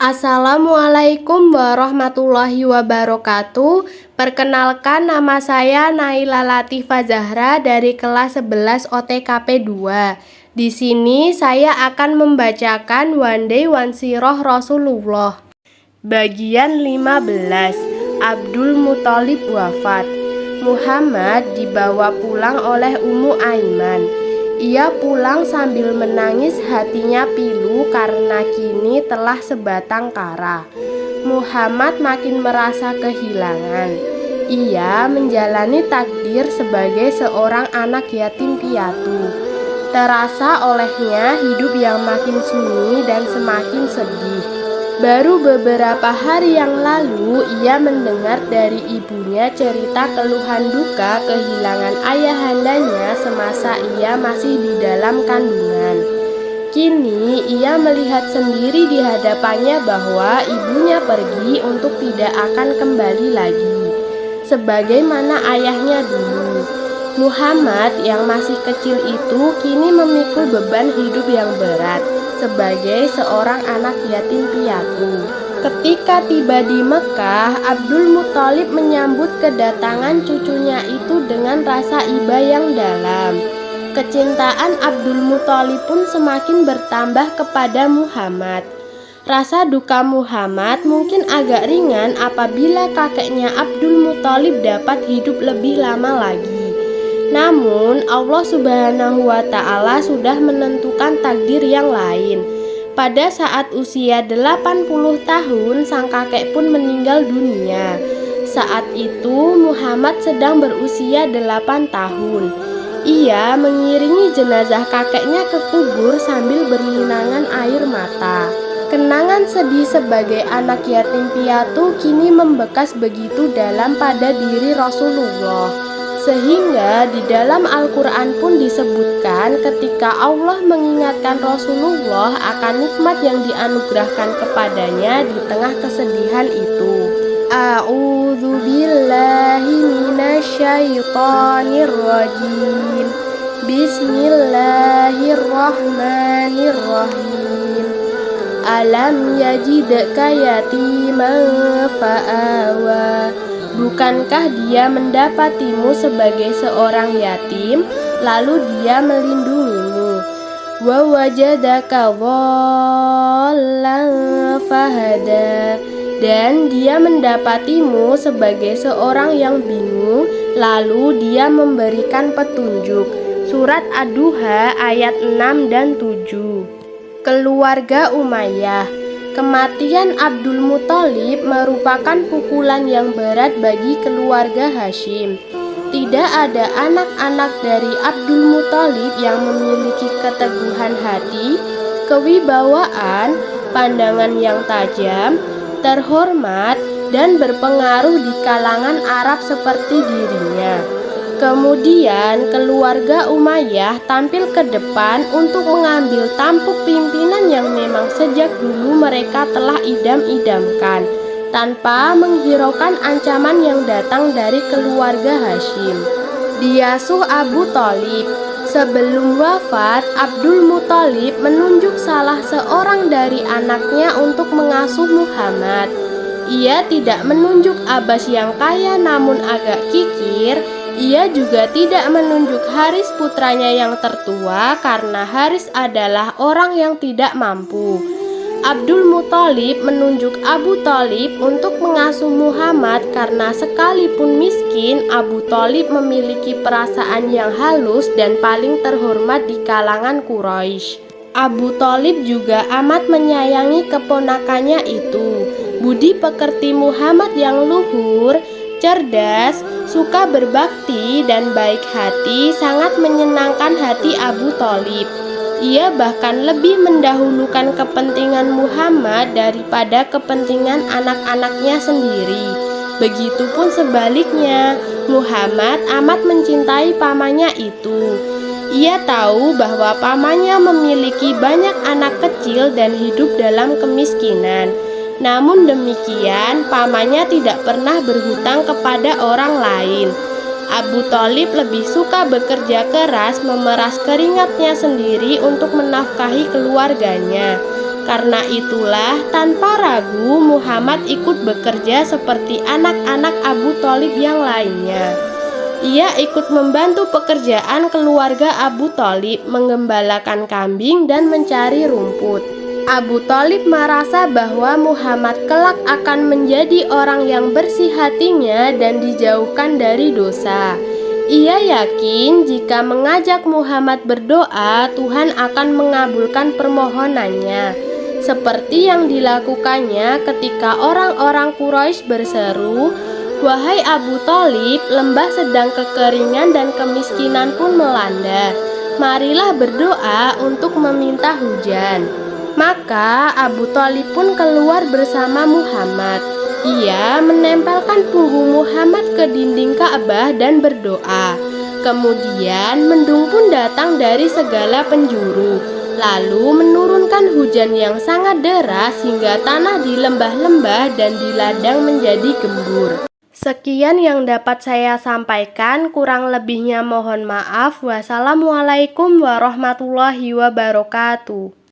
Assalamualaikum warahmatullahi wabarakatuh. Perkenalkan, nama saya Naila Latifah Zahra dari kelas 11 OTKP 2. Di sini saya akan membacakan One Day One Sirah Rasulullah. Bagian 15. Abdul Muthalib wafat. Muhammad dibawa pulang oleh Ummu Aiman. Ia pulang sambil menangis, hatinya pilu karena kini telah sebatang kara. Muhammad makin merasa kehilangan. Ia menjalani takdir sebagai seorang anak yatim piatu. Terasa olehnya hidup yang makin sunyi dan semakin sedih. Baru beberapa hari yang lalu ia mendengar dari ibunya cerita keluhan duka kehilangan ayahandanya semasa ia masih di dalam kandungan. Kini ia melihat sendiri di hadapannya bahwa ibunya pergi untuk tidak akan kembali lagi sebagaimana ayahnya dulu. Muhammad yang masih kecil itu kini memikul beban hidup yang berat sebagai seorang anak yatim piatu. Ketika tiba di Mekah, Abdul Muthalib menyambut kedatangan cucunya itu dengan rasa iba yang dalam. Kecintaan Abdul Muthalib pun semakin bertambah kepada Muhammad. Rasa duka Muhammad mungkin agak ringan apabila kakeknya Abdul Muthalib dapat hidup lebih lama lagi. Namun Allah Subhanahu wa Ta'ala sudah menentukan takdir yang lain. Pada saat usia 80 tahun sang kakek pun meninggal dunia. Saat itu Muhammad sedang berusia 8 tahun. Ia mengiringi jenazah kakeknya ke kubur sambil berlinangan air mata. Kenangan sedih sebagai anak yatim piatu kini membekas begitu dalam pada diri Rasulullah. Sehingga di dalam Al-Quran pun disebutkan ketika Allah mengingatkan Rasulullah akan nikmat yang dianugerahkan kepadanya di tengah kesedihan itu. A'udzu billahi minasyaitonir rajim. Bismillahirrahmanirrahim. Alam yajidka yatiman fa'awa. Bukankah dia mendapatimu sebagai seorang yatim, lalu dia melindungimu? Wa wajadaka dhallan fahada. Dan dia mendapatimu sebagai seorang yang bingung, lalu dia memberikan petunjuk. Surat Ad-Duha ayat 6 dan 7. Keluarga Umayyah. Kematian Abdul Muthalib merupakan pukulan yang berat bagi keluarga Hashim. Tidak ada anak-anak dari Abdul Muthalib yang memiliki keteguhan hati, kewibawaan, pandangan yang tajam, terhormat, dan berpengaruh di kalangan Arab seperti dirinya. Kemudian keluarga Umayyah tampil ke depan untuk mengambil tampuk pimpinan yang memang sejak dulu mereka telah idam-idamkan, tanpa menghiraukan ancaman yang datang dari keluarga Hashim. Diasuh Abu Thalib. Sebelum wafat, Abdul Muthalib menunjuk salah seorang dari anaknya untuk mengasuh Muhammad. Ia tidak menunjuk Abbas yang kaya namun agak kikir. Ia juga tidak menunjuk Haris putranya yang tertua karena Haris adalah orang yang tidak mampu. Abdul Muthalib menunjuk Abu Thalib untuk mengasuh Muhammad karena sekalipun miskin, Abu Thalib memiliki perasaan yang halus dan paling terhormat di kalangan Quraisy. Abu Thalib juga amat menyayangi keponakannya itu. Budi pekerti Muhammad yang luhur, cerdas, suka berbakti, dan baik hati sangat menyenangkan hati Abu Thalib. Ia bahkan lebih mendahulukan kepentingan Muhammad daripada kepentingan anak-anaknya sendiri. Begitupun sebaliknya, Muhammad amat mencintai pamannya itu. Ia tahu bahwa pamannya memiliki banyak anak kecil dan hidup dalam kemiskinan. Namun demikian, pamannya tidak pernah berhutang kepada orang lain. Abu Thalib lebih suka bekerja keras memeras keringatnya sendiri untuk menafkahi keluarganya. Karena itulah tanpa ragu Muhammad ikut bekerja seperti anak-anak Abu Thalib yang lainnya. Ia ikut membantu pekerjaan keluarga Abu Thalib menggembalakan kambing dan mencari rumput. Abu Thalib merasa bahwa Muhammad kelak akan menjadi orang yang bersih hatinya dan dijauhkan dari dosa. Ia yakin jika mengajak Muhammad berdoa, Tuhan akan mengabulkan permohonannya. Seperti yang dilakukannya ketika orang-orang Quraisy berseru, "Wahai Abu Thalib, lembah sedang kekeringan dan kemiskinan pun melanda. Marilah berdoa untuk meminta hujan." Maka Abu Thalib pun keluar bersama Muhammad. Ia menempelkan punggung Muhammad ke dinding Ka'bah dan berdoa. Kemudian mendung pun datang dari segala penjuru, lalu menurunkan hujan yang sangat deras hingga tanah di lembah-lembah dan di ladang menjadi gembur. Sekian yang dapat saya sampaikan, kurang lebihnya mohon maaf. Wassalamualaikum warahmatullahi wabarakatuh.